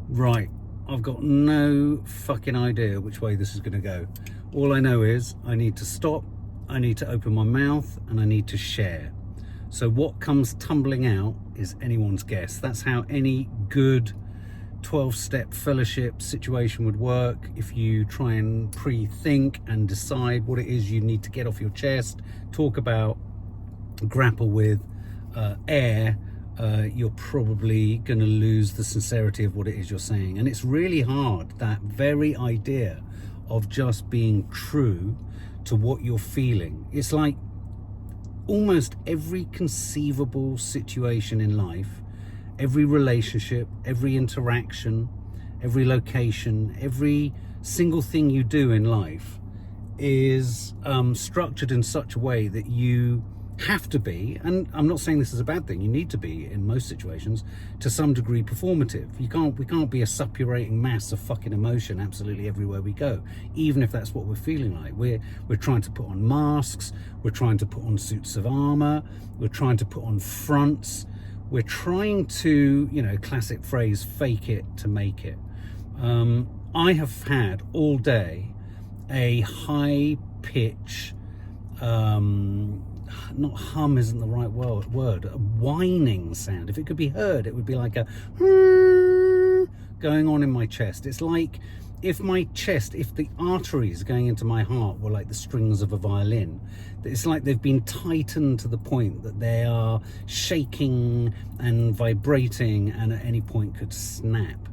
Right, I've got no fucking idea which way this is going to go. All I know is I need to stop, I need to open my mouth, and I need to share. So what comes tumbling out is anyone's guess. That's how any good 12-step fellowship situation would work. If you try and pre-think and decide what it is you need to get off your chest, talk about, grapple with, air, you're probably going to lose the sincerity of what it is you're saying. And it's really hard, that very idea of just being true to what you're feeling. It's like almost every conceivable situation in life, every relationship, every interaction, every location, every single thing you do in life is structured in such a way that you have to be, and I'm not saying this is a bad thing, you need to be in most situations to some degree performative. We can't be a suppurating mass of fucking emotion absolutely everywhere we go, even if that's what we're feeling like. We're trying to put on masks, we're trying to put on suits of armor, we're trying to put on fronts, we're trying to, you know, classic phrase, fake it to make it. I have had all day a high pitch, not hum isn't the right word, a whining sound. If it could be heard, it would be like a going on in my chest. It's like if the arteries going into my heart were like the strings of a violin. It's like they've been tightened to the point that they are shaking and vibrating and at any point could snap.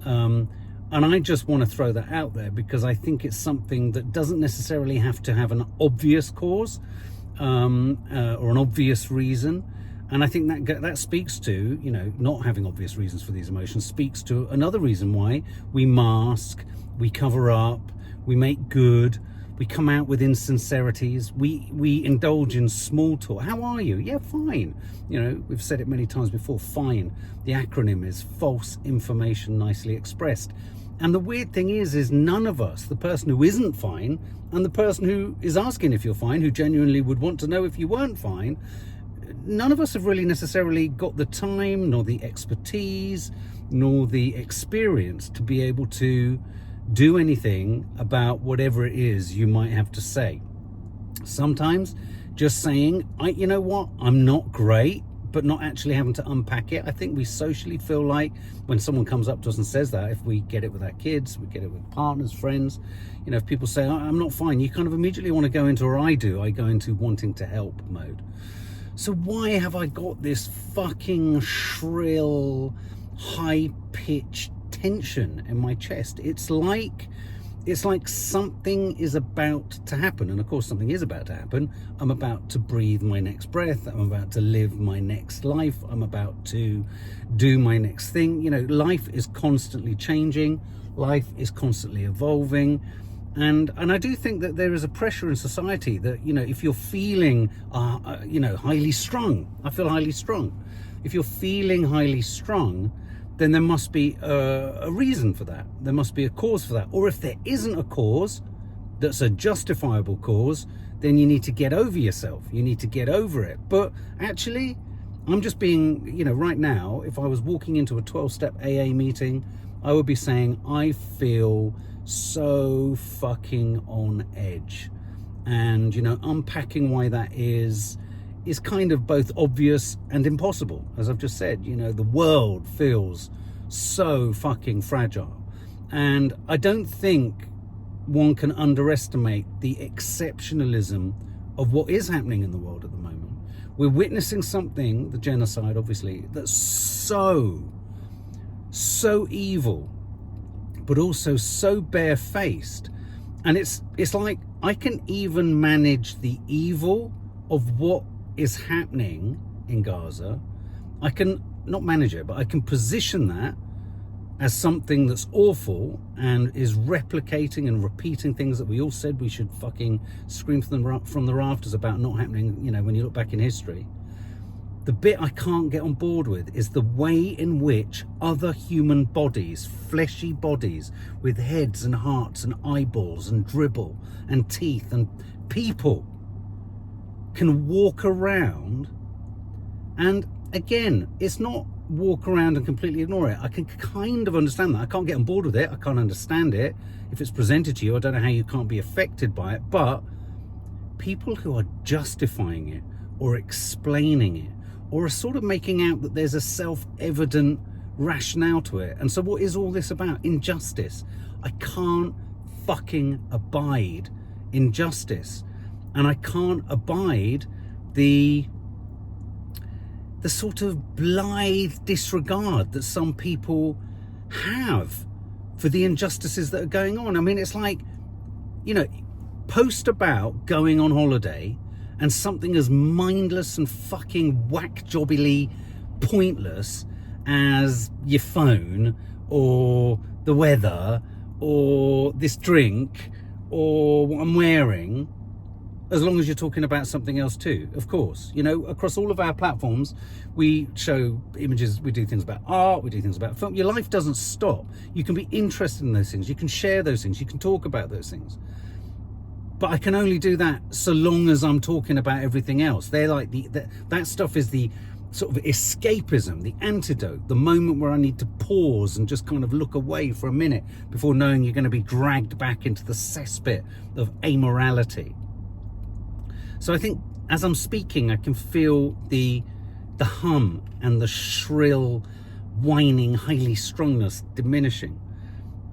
And I just want to throw that out there because I think it's something that doesn't necessarily have to have an obvious cause or an obvious reason. And I think that speaks to, you know, not having obvious reasons for these emotions speaks to another reason why we mask, we cover up, we make good, we come out with insincerities, we indulge in small talk. How are you? Yeah, fine. You know, we've said it many times before, fine. The acronym is false information nicely expressed. And the weird thing is none of us, the person who isn't fine and the person who is asking if you're fine, who genuinely would want to know if you weren't fine, none of us have really necessarily got the time, nor the expertise, nor the experience to be able to do anything about whatever it is you might have to say. Sometimes just saying, you know what, I'm not great, but not actually having to unpack it. I think we socially feel like when someone comes up to us and says that, if we get it with our kids, we get it with partners, friends, you know, if people say, I'm not fine, you kind of immediately want to go into, or I go into wanting to help mode. So why have I got this fucking shrill, high-pitched tension in my chest? It's like something is about to happen. And of course something is about to happen. I'm about to breathe my next breath. I'm about to live my next life. I'm about to do my next thing. You know, life is constantly changing. Life is constantly evolving. And I do think that there is a pressure in society that, you know, if you're feeling, you know, highly strung, I feel highly strung. If you're feeling highly strung, then there must be a reason for that. There must be a cause for that. Or if there isn't a cause that's a justifiable cause, then you need to get over yourself. You need to get over it. But actually, I'm just being, you know, right now, if I was walking into a 12-step AA meeting, I would be saying, I feel so fucking on edge. And, you know, unpacking why that is kind of both obvious and impossible. As I've just said, you know, the world feels so fucking fragile. And I don't think one can underestimate the exceptionalism of what is happening in the world at the moment. We're witnessing something, the genocide obviously, that's so evil, but also so barefaced. And it's like I can even manage the evil of what is happening in Gaza. I can not manage it, but I can position that as something that's awful and is replicating and repeating things that we all said we should fucking scream from the rafters about not happening, you know, when you look back in history. The bit I can't get on board with is the way in which other human bodies, fleshy bodies with heads and hearts and eyeballs and dribble and teeth and people can walk around and again, it's not walk around and completely ignore it. I can kind of understand that. I can't get on board with it. I can't understand it. If it's presented to you, I don't know how you can't be affected by it. But people who are justifying it or explaining it or are sort of making out that there's a self-evident rationale to it. And so what is all this about? Injustice. I can't fucking abide injustice. And I can't abide the sort of blithe disregard that some people have for the injustices that are going on. I mean, it's like, you know, post about going on holiday and something as mindless and fucking whack-jobbily pointless as your phone or the weather or this drink or what I'm wearing, as long as you're talking about something else too, of course. You know, across all of our platforms, we show images, we do things about art, we do things about film. Your life doesn't stop. You can be interested in those things, you can share those things, you can talk about those things. But I can only do that so long as I'm talking about everything else. They're like that stuff is the sort of escapism, the antidote, the moment where I need to pause and just kind of look away for a minute before knowing you're going to be dragged back into the cesspit of amorality. So I think as I'm speaking, I can feel the hum and the shrill, whining, highly strongness diminishing.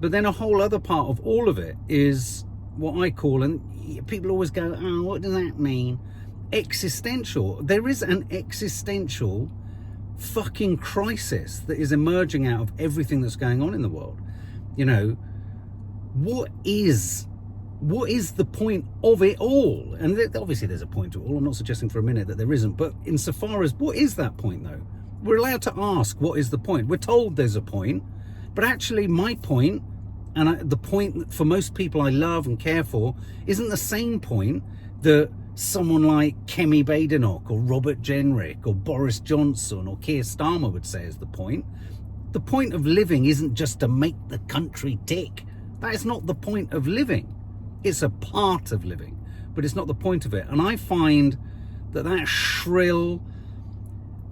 But then a whole other part of all of it is what I call, and people always go, oh, what does that mean? Existential. There is an existential fucking crisis that is emerging out of everything that's going on in the world. You know, what is the point of it all? And obviously there's a point to it all. I'm not suggesting for a minute that there isn't, but insofar as what is that point though? We're allowed to ask, what is the point? We're told there's a point, but actually my point, and the point for most people I love and care for, isn't the same point that someone like Kemi Badenoch or Robert Jenrick or Boris Johnson or Keir Starmer would say is the point. The point of living isn't just to make the country tick. That is not the point of living. It's a part of living, but it's not the point of it. And I find that shrill,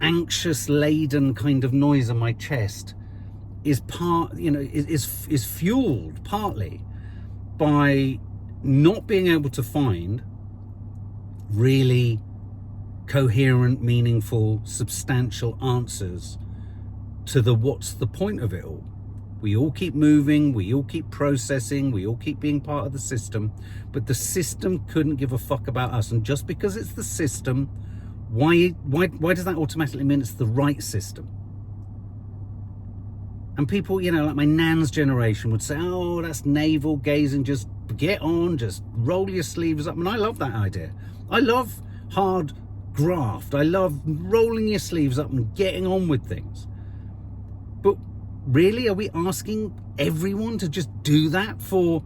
anxious laden kind of noise in my chest is is fueled partly by not being able to find really coherent, meaningful, substantial answers to the what's the point of it all. We all keep moving, we all keep processing, we all keep being part of the system, but the system couldn't give a fuck about us. And just because it's the system, why does that automatically mean it's the right system? And people, you know, like my nan's generation would say, oh, that's navel gazing, just get on, just roll your sleeves up. And I love that idea. I love hard graft. I love rolling your sleeves up and getting on with things. But really, are we asking everyone to just do that for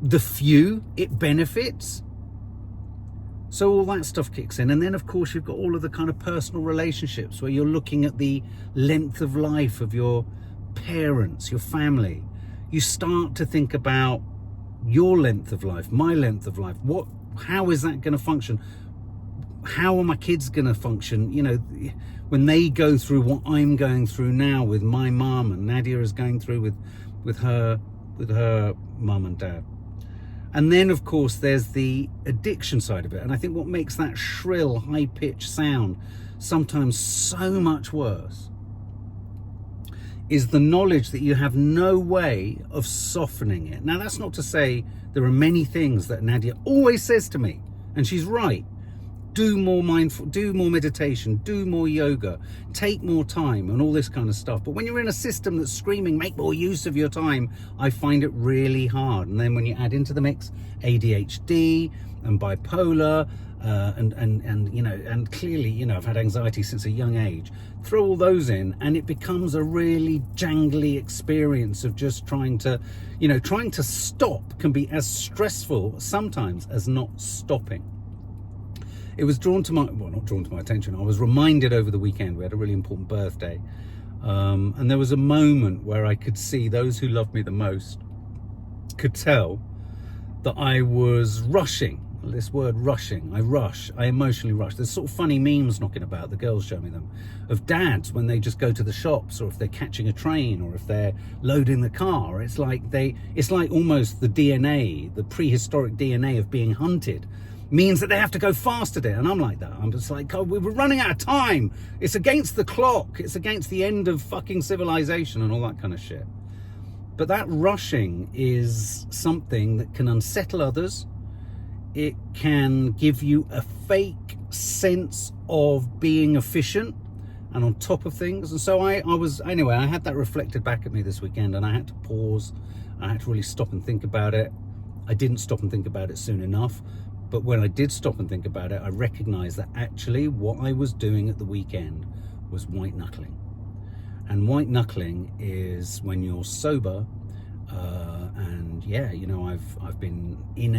the few it benefits? So all that stuff kicks in. And then, of course, you've got all of the kind of personal relationships where you're looking at the length of life of your parents, your family. You start to think about your length of life, my length of life. How is that going to function? How are my kids going to function? You know, when they go through what I'm going through now with my mum, and Nadia is going through with her mum and dad. And then, of course, there's the addiction side of it. And I think what makes that shrill, high-pitched sound sometimes so much worse is the knowledge that you have no way of softening it. Now, that's not to say there are many things that Nadia always says to me, and she's right. Do more mindful, do more meditation, do more yoga, take more time and all this kind of stuff. But when you're in a system that's screaming, make more use of your time, I find it really hard. And then when you add into the mix ADHD and bipolar, and you know, and clearly, you know, I've had anxiety since a young age. Throw all those in and it becomes a really jangly experience of just trying to stop can be as stressful sometimes as not stopping. It was not drawn to my attention. I was reminded over the weekend, we had a really important birthday. And there was a moment where I could see those who loved me the most could tell that I was rushing. this word rushing. I rush. I emotionally rush. There's sort of funny memes knocking about. The girls show me them of dads when they just go to the shops, or if they're catching a train, or if they're loading the car. It's like almost the DNA, the prehistoric DNA of being hunted, means that they have to go fast at it. And I'm like that. I'm just like, God, we're running out of time. It's against the clock. It's against the end of fucking civilization and all that kind of shit. But that rushing is something that can unsettle others. It can give you a fake sense of being efficient and on top of things. And so I had that reflected back at me this weekend, and I had to pause. I had to really stop and think about it. I didn't stop and think about it soon enough. But when I did stop and think about it, I recognized that actually what I was doing at the weekend was white knuckling. And white knuckling is when you're sober. And yeah, you know, I've been in AA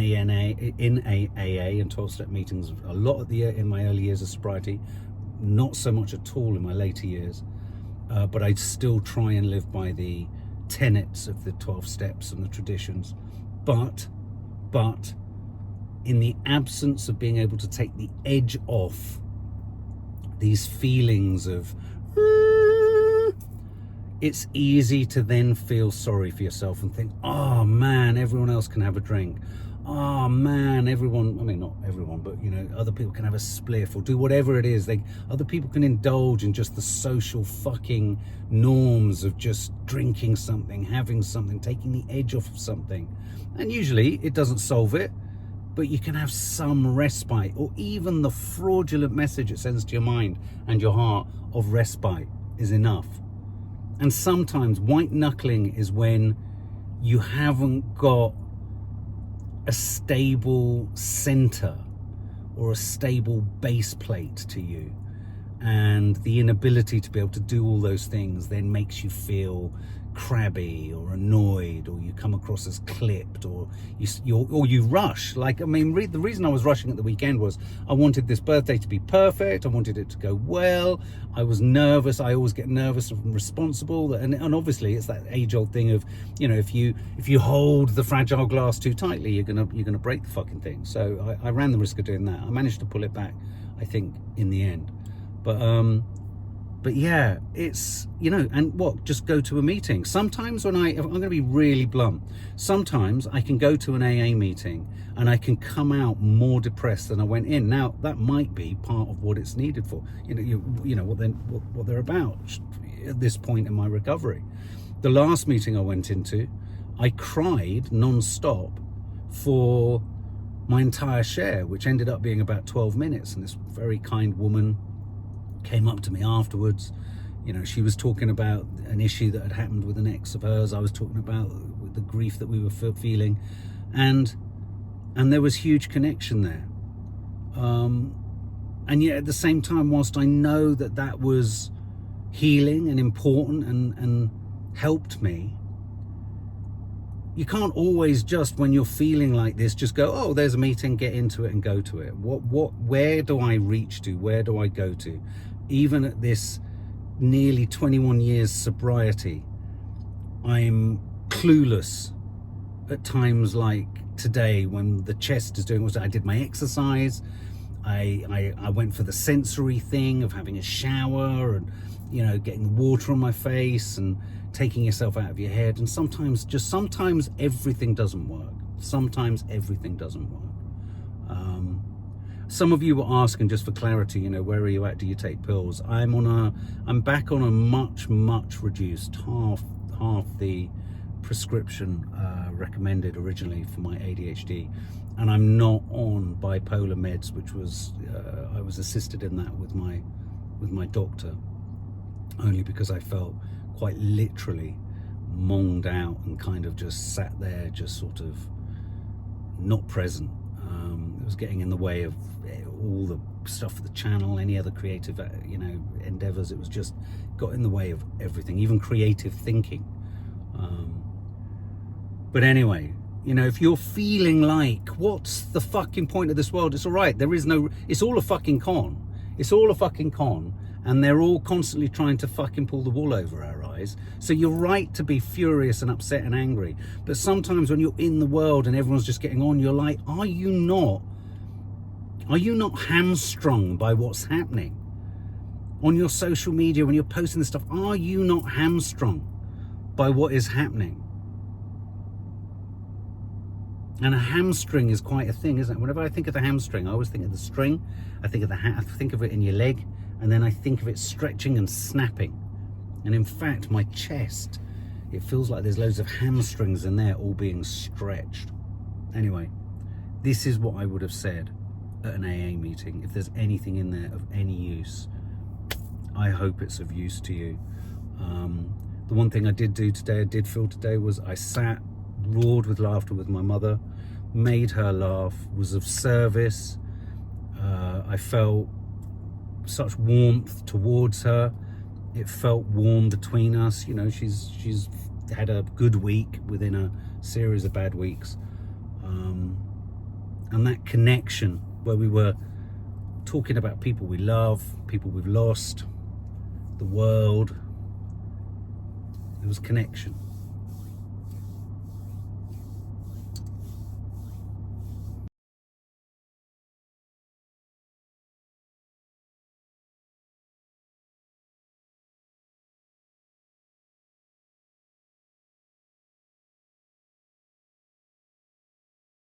and 12-step meetings a lot in my early years of sobriety, not so much at all in my later years, but I still try and live by the tenets of the 12 steps and the traditions. But in the absence of being able to take the edge off these feelings of, it's easy to then feel sorry for yourself and think, oh man, everyone else can have a drink. Oh man, not everyone, but you know, other people can have a spliff or do whatever it is. Other people can indulge in just the social fucking norms of just drinking something, having something, taking the edge off of something. And usually it doesn't solve it, but you can have some respite, or even the fraudulent message it sends to your mind and your heart of respite is enough. And sometimes white knuckling is when you haven't got a stable center or a stable base plate to you. And the inability to be able to do all those things then makes you feel crabby or annoyed, or you come across as clipped, or you rush. Like, I mean, the reason I was rushing at the weekend was I wanted this birthday to be perfect. I wanted it to go well. I was nervous. I always get nervous and responsible, and obviously it's that age-old thing of, you know, if you hold the fragile glass too tightly, you're gonna break the fucking thing. So I ran the risk of doing that. I managed to pull it back, I think, in the end. But yeah, it's, you know, and just go to a meeting. Sometimes I'm going to be really blunt, sometimes I can go to an AA meeting and I can come out more depressed than I went in. Now, that might be part of what it's needed for, you know what they're about at this point in my recovery. The last meeting I went into, I cried non-stop for my entire share, which ended up being about 12 minutes. And this very kind woman came up to me afterwards. You know, she was talking about an issue that had happened with an ex of hers. I was talking about the grief that we were feeling, and there was huge connection there. And yet at the same time, whilst I know that was healing and important and helped me, you can't always just, when you're feeling like this, just go, oh, there's a meeting, get into it and go to it. Where do I reach to? Where do I go to? Even at this nearly 21 years sobriety, I'm clueless at times like today when the chest is doing what I did my exercise. I went for the sensory thing of having a shower and, you know, getting the water on my face and taking yourself out of your head. And sometimes everything doesn't work. Sometimes everything doesn't work. Some of you were asking, just for clarity, you know, where are you at? Do you take pills? I'm back on a much reduced, half the prescription recommended originally for my ADHD, and I'm not on bipolar meds, which was I was assisted in that with my doctor, only because I felt quite literally monged out and kind of just sat there, just sort of not present. It was getting in the way of all the stuff for the channel, any other creative, you know, endeavors. It was just got in the way of everything, even creative thinking. But anyway, you know, if you're feeling like, what's the fucking point of this world? It's all right. It's all a fucking con. It's all a fucking con. And they're all constantly trying to fucking pull the wool over our eyes. So you're right to be furious and upset and angry. But sometimes when you're in the world and everyone's just getting on, you're like, are you not Are you not hamstrung by what's happening on your social media when you're posting this stuff? Are you not hamstrung by what is happening? And a hamstring is quite a thing, isn't it? Whenever I think of the hamstring, I always think of the string. I think of I think of it in your leg, and then I think of it stretching and snapping. And in fact, my chest, it feels like there's loads of hamstrings in there all being stretched. Anyway, this is what I would have said at an AA meeting. If there's anything in there of any use, I hope it's of use to you. The one thing I did feel today was I sat, roared with laughter with my mother, made her laugh, was of service. I felt such warmth towards her. It felt warm between us. You know, she's had a good week within a series of bad weeks. And that connection where we were talking about people we love, people we've lost, the world, it was connection.